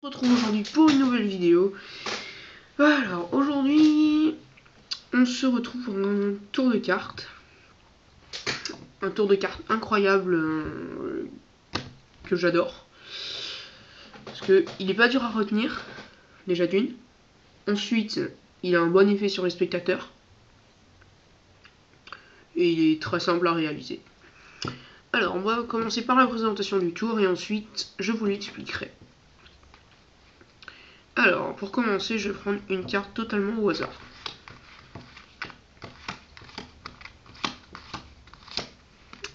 On se retrouve aujourd'hui pour une nouvelle vidéo. Alors aujourd'hui on se retrouve pour un tour de cartes. Un tour de cartes incroyable que j'adore. Parce que il n'est pas dur à retenir, déjà d'une. Ensuite, il a un bon effet sur les spectateurs. Et il est très simple à réaliser. Alors on va commencer par la présentation du tour et ensuite je vous l'expliquerai. Alors, pour commencer, je vais prendre une carte totalement au hasard.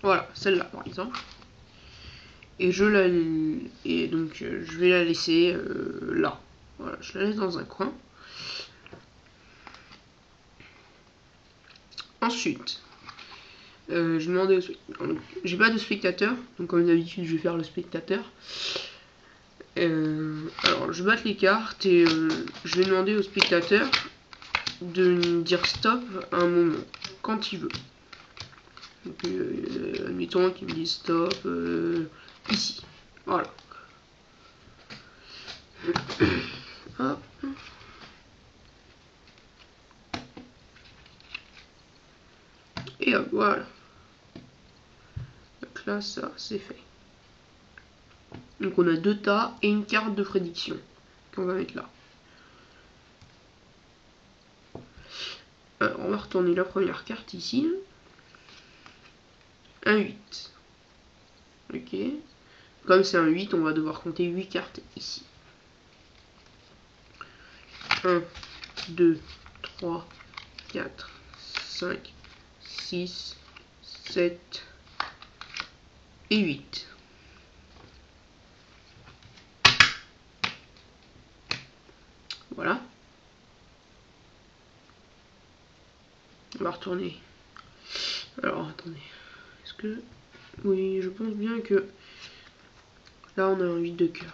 Voilà, celle-là par exemple. Et donc je vais la laisser là. Voilà, je la laisse dans un coin. Ensuite, je demandais j'ai pas de spectateur, donc comme d'habitude, je vais faire le spectateur. Alors, je batte les cartes et je vais demander au spectateur de me dire stop à un moment, quand il veut. Donc, admettons qu'il me dise stop ici. Voilà. Hop. Et hop, voilà. Donc là, ça, c'est fait. Donc on a deux tas et une carte de prédiction qu'on va mettre là. Alors, on va retourner la première carte ici. Un 8. Ok. Comme c'est un 8, on va devoir compter 8 cartes ici. 1, 2, 3, 4, 5, 6, 7 et 8. Voilà. On va retourner. Alors, attendez. Est-ce que... Oui, je pense bien que... Là, on a un 8 de cœur.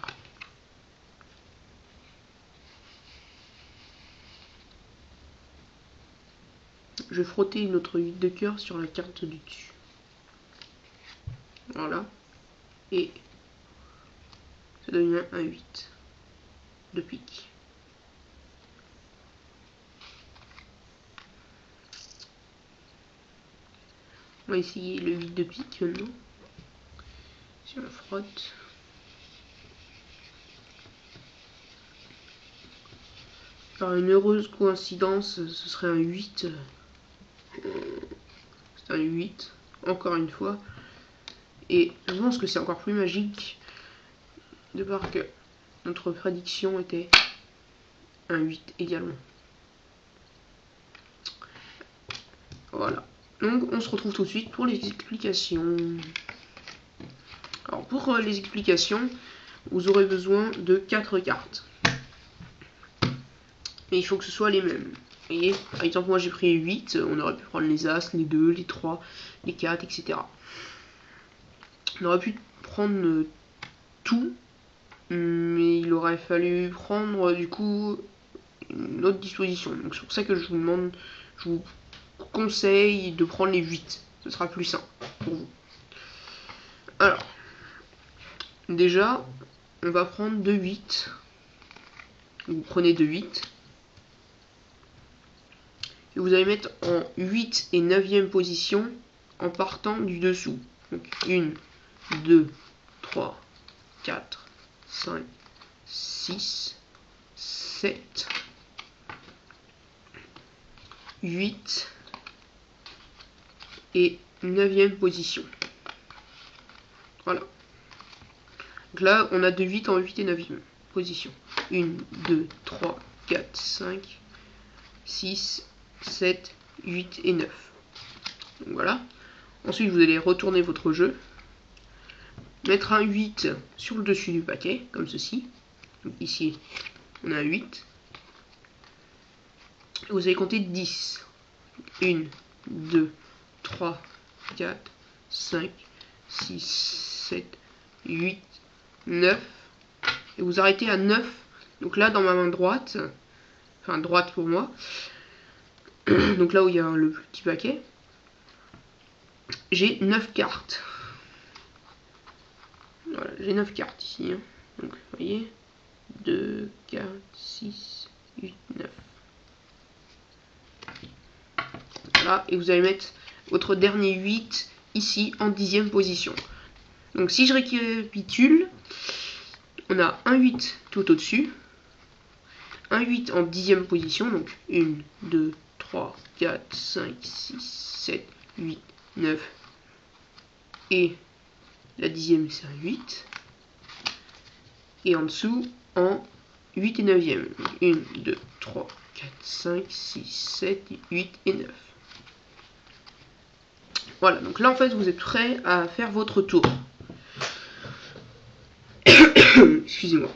Je vais frotter une autre 8 de cœur sur la carte du dessus. Voilà. Et ça devient un 8 de pique. On va essayer le 8 de pique maintenant. Si on frotte. Par une heureuse coïncidence, ce serait un 8. C'est un 8, encore une fois. Et je pense que c'est encore plus magique de voir que notre prédiction était un 8 également. Voilà. Donc on se retrouve tout de suite pour les explications. Alors pour les explications, vous aurez besoin de 4 cartes. Mais il faut que ce soit les mêmes. Vous voyez, par exemple, moi j'ai pris 8, on aurait pu prendre les As, les 2, les 3, les 4, etc. On aurait pu prendre tout, mais il aurait fallu prendre du coup une autre disposition. Donc c'est pour ça que je vous demande, je vous conseille de prendre les 8. Ce sera plus simple pour vous. Alors, déjà, on va prendre 2 8. Vous prenez 2 8. Et vous allez mettre en 8 et 9e position en partant du dessous. Donc 1, 2, 3, 4, 5, 6, 7, 8 et 9e position. Voilà. Donc là, on a de 8 en 8 et 9e position. 1, 2, 3, 4, 5, 6, 7, 8 et 9. Donc voilà. Ensuite, vous allez retourner votre jeu. Mettre un 8 sur le dessus du paquet, comme ceci. Donc ici, on a un 8. Et vous allez compter 10. 1, 2, 3, 4, 5, 6, 7, 8, 9. Et vous arrêtez à 9. Donc là, dans ma main droite, enfin droite pour moi, donc là où il y a le petit paquet, j'ai 9 cartes. Voilà, j'ai 9 cartes ici. Hein. Donc, vous voyez, 2, 6, 8, 9. Voilà, et vous allez mettre votre dernier 8 ici en 10e position. Donc si je récapitule, on a un 8 tout au-dessus, un 8 en 10e position, donc 1, 2, 3, 4, 5, 6, 7, 8, 9, et la 10e c'est un 8, et en dessous en 8 et 9e, 1, 2, 3, 4, 5, 6, 7, 8 et 9. Voilà, donc là en fait vous êtes prêt à faire votre tour. Excusez-moi.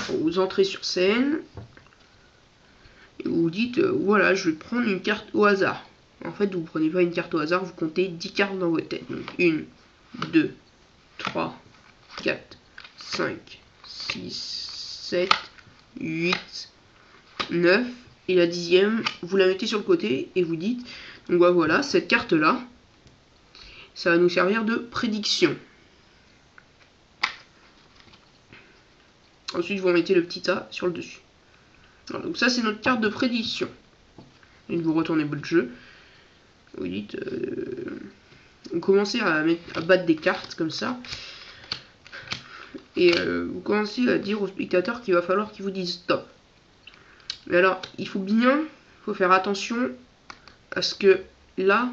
Vous entrez sur scène et vous dites voilà, je vais prendre une carte au hasard. En fait, vous ne prenez pas une carte au hasard, vous comptez 10 cartes dans votre tête. Donc 1, 2, 3, 4, 5, 6, 7, 8, 9. Et la 10e, vous la mettez sur le côté et vous dites donc voilà, cette carte-là, ça va nous servir de prédiction. Ensuite, vous remettez le petit A sur le dessus. Alors, donc ça, c'est notre carte de prédiction. Et vous retournez votre jeu. Vous dites... vous commencez à battre des cartes comme ça. Et vous commencez à dire aux spectateurs qu'il va falloir qu'ils vous disent stop. Mais alors, il faut faire attention à ce que là,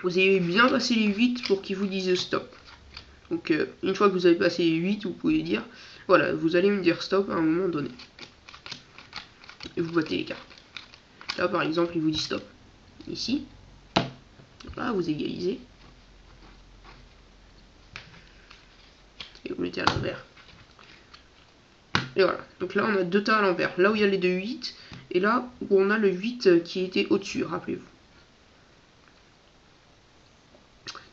vous ayez bien passé les 8 pour qu'ils vous disent stop. Donc une fois que vous avez passé les 8, vous pouvez dire, voilà, vous allez me dire stop à un moment donné. Et vous battez les cartes. Là par exemple, il vous dit stop. Ici. Là, vous égalisez. Et vous mettez à l'envers. Et voilà. Donc là, on a deux tas à l'envers. Là où il y a les deux 8. Et là où on a le 8 qui était au-dessus, rappelez-vous.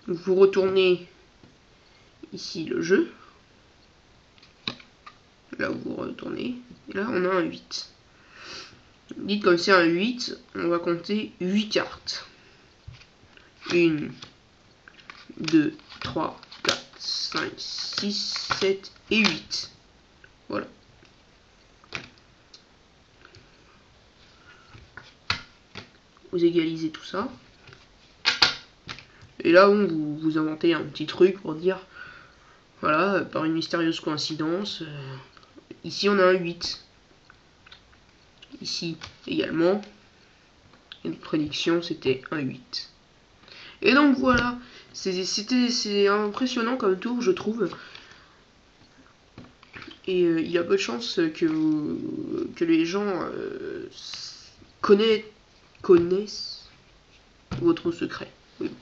Donc vous retournez ici le jeu. Là où vous retournez. Et là, on a un 8. Dites comme c'est un 8, on va compter 8 cartes. 1, 2, 3, 4, 5, 6, 7 et 8. Voilà. Vous égalisez tout ça. Et là, vous inventez un petit truc pour dire, voilà, par une mystérieuse coïncidence, ici on a un 8. Ici également. Et notre prédiction, c'était un 8. Et donc voilà, c'est impressionnant comme tour, je trouve. Et il y a peu de chances que les gens connaissent votre secret.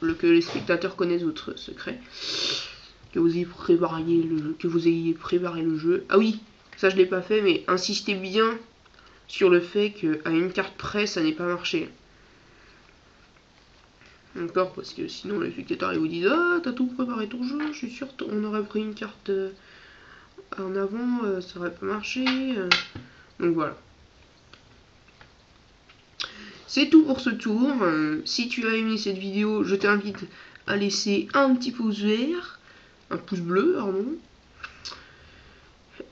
Que les spectateurs connaissent votre secret. Que vous ayez préparé le jeu. Ah oui, ça je l'ai pas fait, mais insistez bien sur le fait qu'à une carte près, ça n'ait pas marché. D'accord, parce que sinon les spectateurs ils vous disent ah t'as tout préparé ton jeu, je suis sûr on aurait pris une carte en avant, ça aurait pas marché. Donc voilà. C'est tout pour ce tour. Si tu as aimé cette vidéo, je t'invite à laisser un petit pouce vert, un pouce bleu, pardon,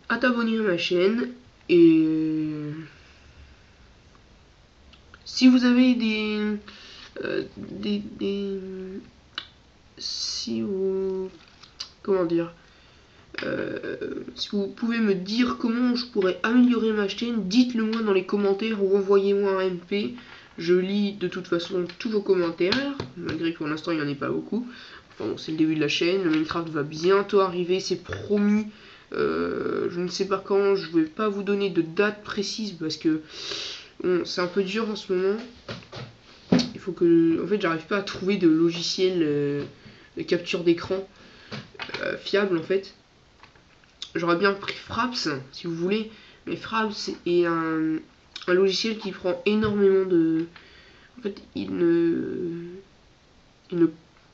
à t'abonner à ma chaîne et si vous avez si vous si vous pouvez me dire comment je pourrais améliorer ma chaîne, dites-le moi dans les commentaires ou envoyez-moi un MP. Je lis de toute façon tous vos commentaires, malgré que pour l'instant il n'y en ait pas beaucoup. Enfin bon, c'est le début de la chaîne, le Minecraft va bientôt arriver, c'est promis. Je ne sais pas quand, je ne vais pas vous donner de date précise parce que bon, c'est un peu dur en ce moment. Il faut que... En fait, j'arrive pas à trouver de logiciel de capture d'écran fiable en fait. J'aurais bien pris Fraps si vous voulez, mais Fraps est un logiciel qui prend énormément de... En fait, il ne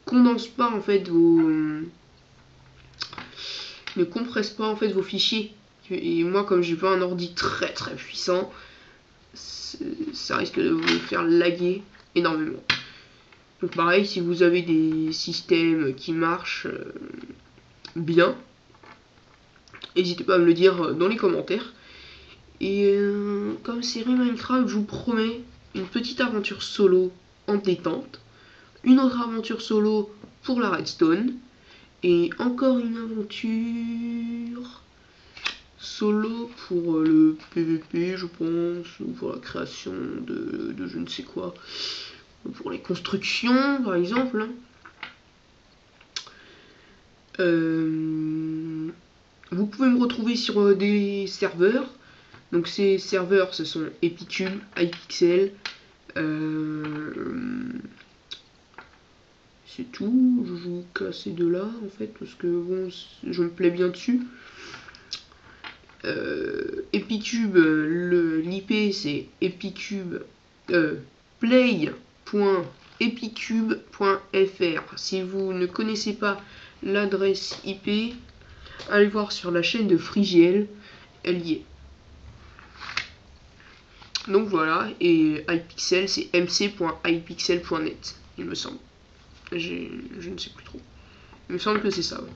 condense pas en fait il ne compresse pas en fait vos fichiers. Et moi, comme j'ai pas un ordi très puissant, ça risque de vous faire laguer énormément. Donc pareil, si vous avez des systèmes qui marchent bien, N'hésitez pas à me le dire dans les commentaires. Et comme série Minecraft, je vous promets une petite aventure solo en détente, une autre aventure solo pour la redstone, et encore une aventure solo pour le PVP, je pense, ou pour la création de je ne sais quoi, pour les constructions par exemple. Vous pouvez me retrouver sur des serveurs. Donc ces serveurs, ce sont Epicube, Hypixel. C'est tout. Je joue qu'à ces deux-là en fait, parce que bon, je me plais bien dessus. Epicube, l'IP c'est epicube play.epicube.fr. Si vous ne connaissez pas l'adresse IP, allez voir sur la chaîne de Frigiel, elle y est. Donc voilà, et iPixel c'est mc.ipixel.net, il me semble. Je ne sais plus trop. Il me semble que c'est ça. Ouais.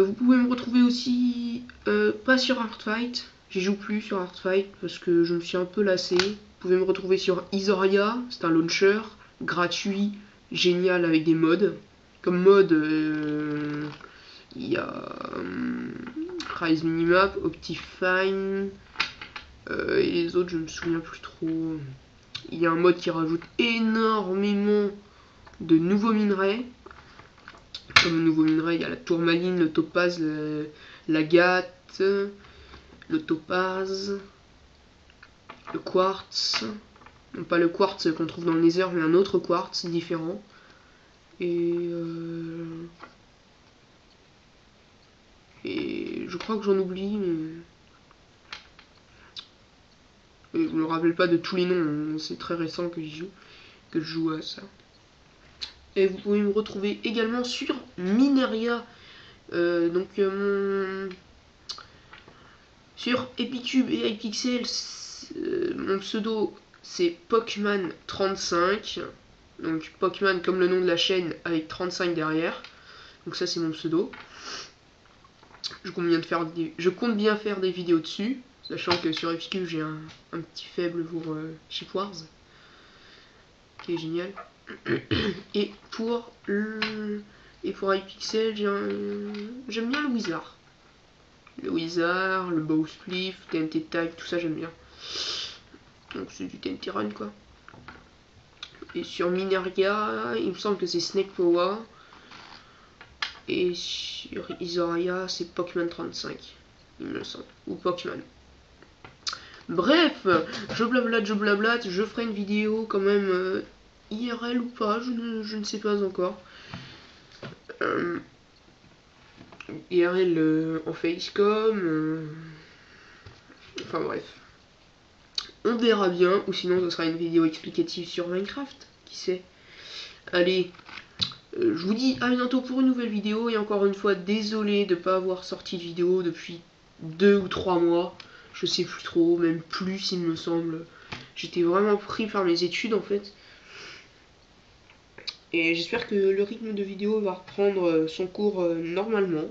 Vous pouvez me retrouver aussi, pas sur Hearthfight, j'y joue plus sur Hearthfight parce que je me suis un peu lassé. Vous pouvez me retrouver sur Isoria, c'est un launcher gratuit, génial avec des mods. Comme mod, il y a Rise Minimap, Optifine, et les autres je me souviens plus trop. Il y a un mode qui rajoute énormément de nouveaux minerais. Comme nouveaux minerais, il y a la tourmaline, le topaz, l'agate, le topaz, le quartz. Non pas le quartz qu'on trouve dans le nether, mais un autre quartz différent. Et je crois que j'en oublie, mais je me rappelle pas de tous les noms. C'est très récent que je joue à ça. Et vous pouvez me retrouver également sur Mineria. Sur Epicube et Hypixel, mon pseudo c'est Pokman35. Donc Pokman comme le nom de la chaîne avec 35 derrière. Donc ça c'est mon pseudo. Je compte bien faire des vidéos dessus. Sachant que sur Epicube j'ai un petit faible pour Shipwars. Qui est génial. Et pour Hypixel, j'aime bien le Wizard. Le Wizard, le Bowspliff, TNT Type, tout ça j'aime bien. Donc c'est du TNT Run quoi. Et sur Mineria, il me semble que c'est Snake Power. Et sur Isoria, c'est Pokman35. Il me semble. Ou Pokman. Bref, je blablate, je ferai une vidéo quand même IRL ou pas, je ne sais pas encore. IRL en Facecom. Enfin bref. On verra bien, ou sinon ce sera une vidéo explicative sur Minecraft, qui sait. Allez, je vous dis à bientôt pour une nouvelle vidéo, et encore une fois, désolé de ne pas avoir sorti de vidéo depuis 2 ou 3 mois. Je sais plus trop, même plus il me semble. J'étais vraiment pris par mes études en fait. Et j'espère que le rythme de vidéo va reprendre son cours normalement.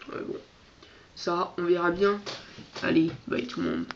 Bon, ça, on verra bien. Allez, bye tout le monde.